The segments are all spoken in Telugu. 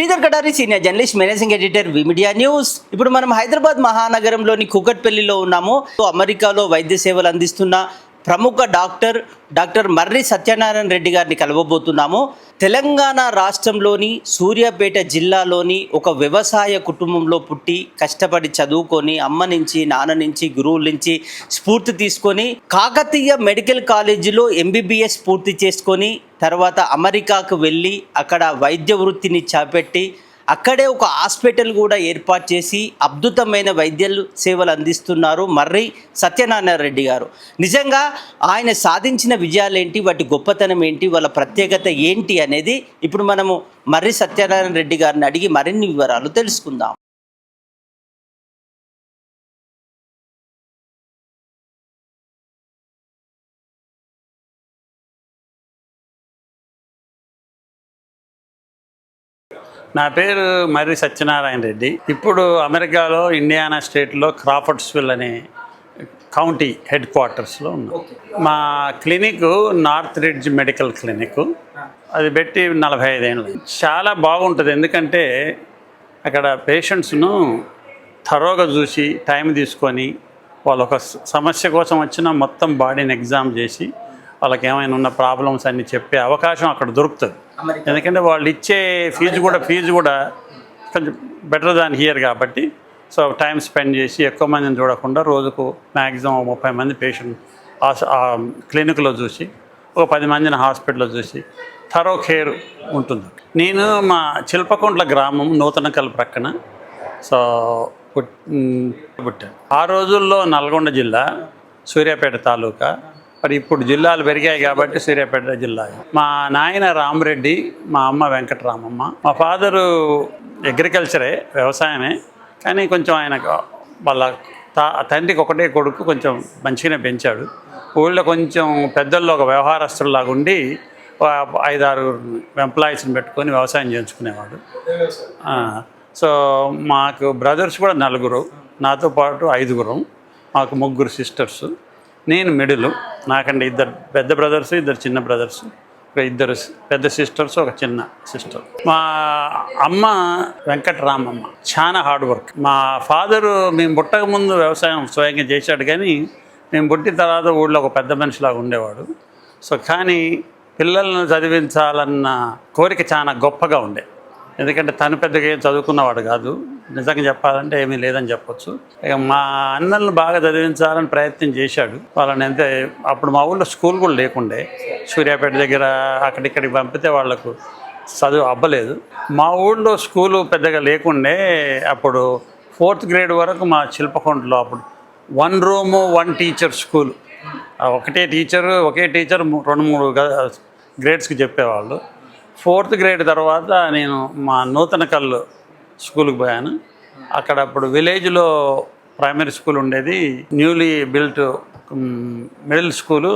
Sridhar Kadari senior journalist managing editor V Media news. ఇప్పుడు మనం హైదరాబాద్ మహానగరంలోని కూకట్పల్లిలో ఉన్నాము. అమెరికాలో వైద్య సేవలు అందిస్తున్న ప్రముఖ డాక్టర్ మర్రి సత్యనారాయణ రెడ్డి గారిని కలవబోతున్నాము. తెలంగాణ రాష్ట్రంలోని సూర్యాపేట జిల్లాలోని ఒక వ్యవసాయ కుటుంబంలో పుట్టి కష్టపడి చదువుకొని అమ్మ నుంచి నాన్న నుంచి గురువుల నుంచి స్ఫూర్తి తీసుకొని కాకతీయ మెడికల్ కాలేజీలో MBBS పూర్తి చేసుకొని తర్వాత అమెరికాకు వెళ్ళి అక్కడ వైద్య వృత్తిని చేపట్టి అక్కడే ఒక హాస్పిటల్ కూడా ఏర్పాటు చేసి అద్భుతమైన వైద్య సేవలు అందిస్తున్నారు మర్రి సత్యనారాయణ రెడ్డి గారు. నిజంగా ఆయన సాధించిన విజయాలు ఏంటి, వాటి గొప్పతనం ఏంటి, వాళ్ళ ప్రత్యేకత ఏంటి అనేది ఇప్పుడు మనము మర్రి సత్యనారాయణ రెడ్డి గారిని అడిగి మరిన్ని వివరాలు తెలుసుకుందాం. నా పేరు మర్రి సత్యనారాయణ రెడ్డి. ఇప్పుడు అమెరికాలో ఇండియానా స్టేట్లో క్రాఫర్డ్స్విల్ అనే కౌంటీ హెడ్ క్వార్టర్స్లో ఉన్నాం. మా clinic north ridge medical clinic. అది పెట్టి 45 ఏళ్ళు. చాలా బాగుంటుంది, ఎందుకంటే అక్కడ పేషెంట్స్ను థరోగా చూసి టైం తీసుకొని వాళ్ళు ఒక సమస్య కోసం వచ్చిన మొత్తం బాడీని ఎగ్జామ్ చేసి వాళ్ళకి ఏమైనా ఉన్న ప్రాబ్లమ్స్ అన్నీ చెప్పే అవకాశం అక్కడ దొరుకుతుంది. ఎందుకంటే వాళ్ళు ఇచ్చే ఫీజు కూడా కొంచెం బెటర్ దాన్ హియర్ కాబట్టి. సో టైం స్పెండ్ చేసి ఎక్కువ మందిని చూడకుండా రోజుకు మ్యాక్సిమం 30 మంది పేషెంట్ క్లినిక్లో చూసి ఒక 10 మందిని హాస్పిటల్లో చూసి థరో కేర్ ఉంటుంది. నేను మా చిల్పకుంట్ల గ్రామం నూతనకల్ ప్రక్కన పుట్టాను. ఆ రోజుల్లో నల్గొండ జిల్లా, సూర్యాపేట తాలూకా. మరి ఇప్పుడు జిల్లాలు పెరిగాయి కాబట్టి సూర్యాపేట జిల్లా. మా నాయన రామరెడ్డి, మా అమ్మ వెంకటరామమ్మ. మా ఫాదరు అగ్రికల్చరే, వ్యవసాయమే. కానీ కొంచెం ఆయన వాళ్ళ తండ్రికి ఒకటే కొడుకు, కొంచెం మంచిగానే పెంచాడు. ఊళ్ళో కొంచెం పెద్దల్లో ఒక వ్యవహారస్తులాగా ఉండి 5-6 ఎంప్లాయీస్ని పెట్టుకొని వ్యవసాయం చేయించుకునేవాడు. సో మాకు బ్రదర్స్ కూడా 4, నాతో పాటు 5. మాకు 3 సిస్టర్స్. నేను మిడిల్. నాకంటే 2 పెద్ద బ్రదర్స్, 2 చిన్న బ్రదర్స్, 2 పెద్ద సిస్టర్స్, 1 చిన్న సిస్టర్. మా అమ్మ వెంకటరామమ్మ చాలా హార్డ్ వర్క్. మా ఫాదరు మేము పుట్టక ముందు వ్యవసాయం స్వయంగా చేశాడు, కానీ మేము పుట్టిన తర్వాత ఊళ్ళో ఒక పెద్ద మనిషిలాగా ఉండేవాడు. సో కానీ పిల్లలను చదివించాలన్న కోరిక చాలా గొప్పగా ఉండే. ఎందుకంటే తను పెద్దగా ఏం చదువుకున్నవాడు కాదు, నిజంగా చెప్పాలంటే ఏమీ లేదని చెప్పొచ్చు. ఇక మా అన్నలను బాగా చదివించాలని ప్రయత్నం చేశాడు. వాళ్ళని అంతే. అప్పుడు మా ఊళ్ళో స్కూల్ కూడా లేకుండే. సూర్యాపేట దగ్గర అక్కడిక్కడికి పంపితే వాళ్లకు చదువు అవ్వలేదు. మా ఊళ్ళో స్కూలు పెద్దగా లేకుండే. అప్పుడు 4th గ్రేడ్ వరకు మా శిల్పకొండలో అప్పుడు 1 రూము 1 టీచర్ స్కూలు. ఒకే టీచర్ 2-3 గ్రేడ్స్కి చెప్పేవాళ్ళు. 4th గ్రేడ్ తర్వాత నేను మా నూతనకల్ స్కూల్కి పోయాను. అక్కడ అప్పుడు విలేజ్లో ప్రైమరీ స్కూల్ ఉండేది, న్యూలీ బిల్ట్ మిడిల్ స్కూలు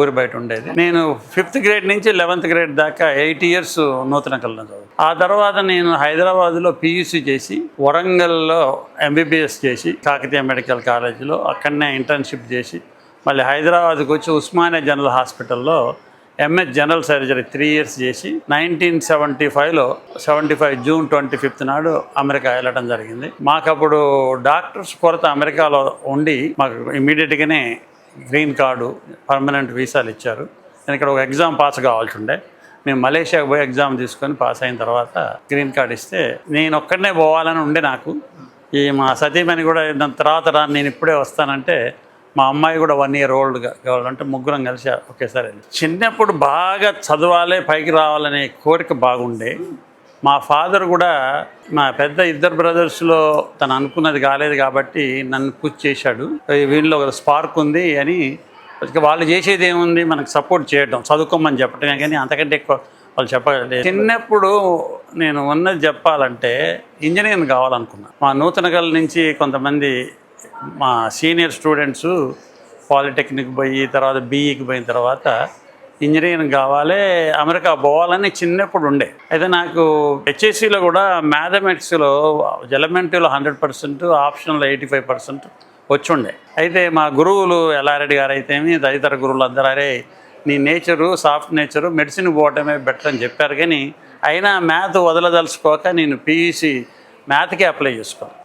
ఊరి బయట ఉండేది. నేను 5th గ్రేడ్ నుంచి 11th గ్రేడ్ దాకా 8 ఇయర్స్ నూతనకల్లో చదువు. ఆ తర్వాత నేను హైదరాబాద్లో PUC చేసి, వరంగల్లో MBBS చేసి, కాకతీయ మెడికల్ కాలేజీలో అక్కడనే ఇంటర్న్షిప్ చేసి, మళ్ళీ హైదరాబాద్కి వచ్చి ఉస్మానియా జనరల్ హాస్పిటల్లో MS జనరల్ సర్జరీ 3 ఇయర్స్ చేసి 1975 జూన్ 25 నాడు అమెరికా వెళ్ళడం జరిగింది. మాకు అప్పుడు డాక్టర్స్ కొరత అమెరికాలో ఉండి మాకు ఇమీడియట్గానే గ్రీన్ కార్డు, పర్మనెంట్ వీసాలు ఇచ్చారు. నేను ఇక్కడ ఒక ఎగ్జామ్ పాస్ కావాల్సి ఉండే. మేము మలేషియాకి పోయి ఎగ్జామ్ తీసుకొని పాస్ అయిన తర్వాత గ్రీన్ కార్డు ఇస్తే నేను ఒక్కడనే పోవాలని ఉండే నాకు. ఈ మా సతీమణి కూడా తర్వాత నేను ఇప్పుడే వస్తానంటే, మా అమ్మాయి కూడా 1 ఇయర్ ఓల్డ్గా కావాలంటే 3 కలిసి ఒకేసారి వెళ్ళి. చిన్నప్పుడు బాగా చదవాలి, పైకి రావాలనే కోరిక బాగుండే. మా ఫాదర్ కూడా మా పెద్ద 2 బ్రదర్స్లో తను అనుకున్నది కాలేదు కాబట్టి నన్ను పుష్ చేశాడు. వీళ్ళలో ఒక స్పార్క్ ఉంది అని. వాళ్ళు చేసేది ఏముంది, మనకు సపోర్ట్ చేయడం, చదువుకోమని చెప్పటమే, కానీ అంతకంటే ఎక్కువ వాళ్ళు చెప్పలేదు. చిన్నప్పుడు నేను ఉన్నది చెప్పాలంటే ఇంజనీర్ కావాలనుకున్నాను. మా నూతనకల్ నుంచి కొంతమంది మా సీనియర్ స్టూడెంట్స్ పాలిటెక్నిక్ పోయి తర్వాత BEకి పోయిన తర్వాత ఇంజనీరింగ్ కావాలి, అమెరికా పోవాలని చిన్నప్పుడు ఉండే. అయితే నాకు HSCలో కూడా మ్యాథమెటిక్స్లో ఎలిమెంటరీలో 100%, ఆప్షన్లో 85% వచ్చి ఉండే. అయితే మా గురువులు ఎల్లారెడ్డి గారు అయితేమి తదితర గురువులు అందరూ, అరే నీ నేచరు సాఫ్ట్ నేచరు, మెడిసిన్ పోవటమే బెటర్ అని చెప్పారు. కానీ అయినా మ్యాథ్ వదలదలుచుకోక నేను పీఈసీ మ్యాథ్కి అప్లై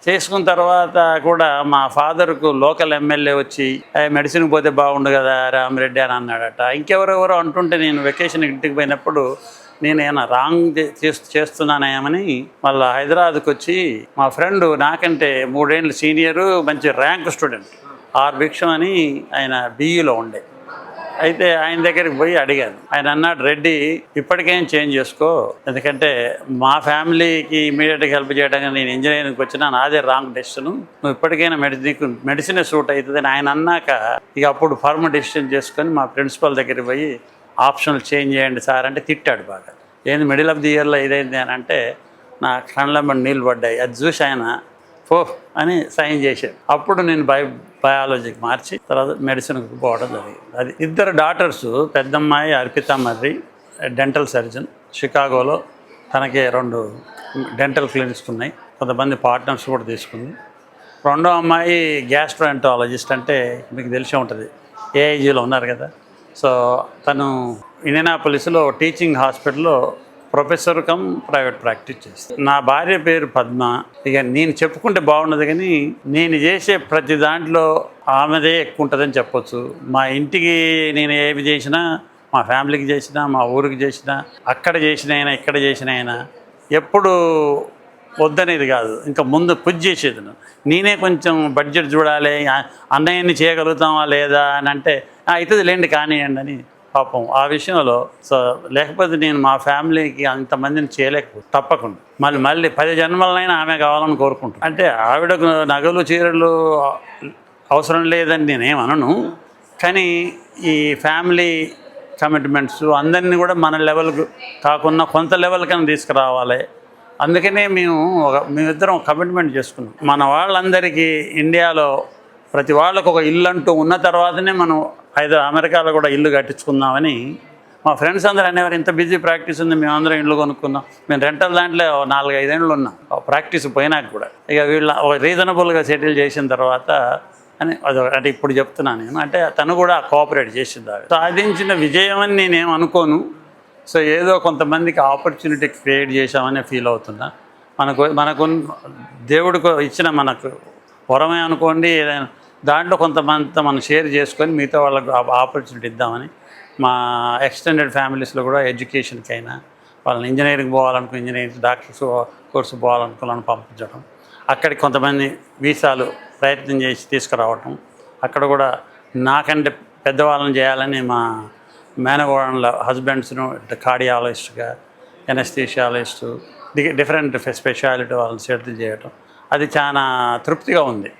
చేసుకున్న తర్వాత కూడా మా ఫాదర్కు లోకల్ ఎమ్మెల్యే వచ్చి మెడిసిన్కి పోతే బాగుండు కదా రామిరెడ్డి అని అన్నాడట. ఇంకెవరెవరో అంటుంటే నేను వెకేషన్ ఇంటికి పోయినప్పుడు నేనేమైనా రాంగ్ చేస్తున్నానేమని మళ్ళీ హైదరాబాద్కి వచ్చి మా ఫ్రెండ్ నాకంటే 3 ఏళ్ళు సీనియరు, మంచి ర్యాంక్ స్టూడెంట్ ఆర్ భిక్షం అని ఆయన బీఈలో ఉండే. అయితే ఆయన దగ్గరికి పోయి అడిగాను. ఆయన అన్నాడు, రెడ్డి ఇప్పటికేం చేంజ్ చేసుకో, ఎందుకంటే మా ఫ్యామిలీకి ఇమీడియట్గా హెల్ప్ చేయడానికి నేను ఇంజనీరింగ్కి వచ్చినా నాదే రాంగ్ డెసిషన్, నువ్వు ఇప్పటికైనా మెడిసినే సూట్ అవుతుంది అని ఆయన అన్నాక ఇక అప్పుడు ఫర్మ్ డెసిషన్ చేసుకొని మా ప్రిన్సిపల్ దగ్గరికి పోయి ఆప్షన్లు చేంజ్ చేయండి సార్ అంటే తిట్టాడు బాగా. ఏంది మిడిల్ ఆఫ్ ది ఇయర్లో ఇదైంది అని అంటే నా కళ్ళ నీళ్ళు పడ్డాయి. అది చూసి ఆయన పో అని సైన్ చేశాడు. అప్పుడు నేను బయాలజీకి మార్చి తర్వాత మెడిసిన్కి పోవడం జరిగింది. అది 2 డాటర్స్, పెద్దమ్మాయి అర్పితా మర్రి డెంటల్ సర్జన్ షికాగోలో, తనకి 2 డెంటల్ క్లినిక్స్ ఉన్నాయి, కొంతమంది పార్ట్నర్స్ కూడా తీసుకుంది. రెండో అమ్మాయి గ్యాస్ట్రోఎంటాలజిస్ట్, అంటే మీకు తెలిసే ఉంటుంది, ఏఐజీలో ఉన్నారు కదా. సో తను ఇండియానాపోలిస్లో టీచింగ్ హాస్పిటల్లో ప్రొఫెసర్ కమ్ ప్రైవేట్ ప్రాక్టీస్ చేస్తాను. నా భార్య పేరు పద్మ. ఇక నేను చెప్పుకుంటే బాగున్నది కానీ నేను చేసే ప్రతి దాంట్లో ఆమెదే ఎక్కువ ఉంటుందని చెప్పొచ్చు. మా ఇంటికి నేను ఏమి చేసినా, మా ఫ్యామిలీకి చేసినా, మా ఊరికి చేసినా, అక్కడ చేసిన అయినా ఇక్కడ చేసిన అయినా ఎప్పుడు వద్దనేది కాదు, ఇంకా ముందు పుజ్ చేసేది. నేనే కొంచెం బడ్జెట్ చూడాలి, అన్నయ్యని చేయగలుగుతామా లేదా అని అంటే అవుతుంది లేండి కానివ్వండి అని పాపం ఆ విషయంలో. సో లేకపోతే నేను మా ఫ్యామిలీకి అంతమందిని చేయలేకపోతే తప్పకుండా మళ్ళీ 10 జన్మలనైనా ఆమె కావాలని కోరుకుంటాను. అంటే ఆవిడకు నగలు చీరలు అవసరం లేదని నేనేమనను, కానీ ఈ ఫ్యామిలీ కమిట్మెంట్స్ అందరినీ కూడా మన లెవెల్కు కాకుండా కొంత లెవెల్ కన్నా తీసుకురావాలి. అందుకనే మేమిద్దరం కమిట్మెంట్ చేసుకున్నాం. మన వాళ్ళందరికీ ఇండియాలో ప్రతి వాళ్ళకు ఒక ఇల్లు అంటూ ఉన్న తర్వాతనే మనం అమెరికాలో కూడా ఇల్లు కట్టించుకుందామని మా ఫ్రెండ్స్ అందరూ అనేవారు. ఇంత బిజీ ప్రాక్టీస్ ఉంది, మేమందరం ఇల్లు కొనుక్కున్నాం. మేము రెంటల్ దాంట్లో 4-5 ఏళ్ళు ఉన్నాం ప్రాక్టీస్ పోయినాక కూడా. ఇక వీళ్ళ ఒక రీజనబుల్గా సెటిల్ చేసిన తర్వాత అని అంటే ఇప్పుడు చెప్తున్నాను నేను, అంటే తను కూడా కోఆపరేట్ చేసింది. సాధించిన విజయం అని నేనేం అనుకోను. సో ఏదో కొంతమందికి ఆపర్చునిటీ క్రియేట్ చేశామని ఫీల్ అవుతున్నా. మనకు దేవుడికి ఇచ్చిన మనకు వరమే అనుకోండి, ఏదైనా దాంట్లో కొంతమంది మనం షేర్ చేసుకొని మిగతా వాళ్ళకు ఆపర్చునిటీ ఇద్దామని మా ఎక్స్టెండెడ్ ఫ్యామిలీస్లో కూడా ఎడ్యుకేషన్కి అయినా, వాళ్ళని ఇంజనీరింగ్ పోవాలనుకో ఇంజనీరింగ్, డాక్టర్స్ కోర్సు పోవాలనుకోవాలని పంపించడం, అక్కడికి కొంతమంది వీసాలు ప్రయత్నం చేసి తీసుకురావటం, అక్కడ కూడా నాకంటే పెద్దవాళ్ళని చేయాలని మా మేనగోడల హస్బెండ్స్ను కార్డియాలజిస్ట్గా, ఎనస్థీషియాలజిస్టు, డిఫరెంట్ స్పెషాలిటీ వాళ్ళని సెటిల్ చేయటం, అది చాలా తృప్తిగా ఉంది.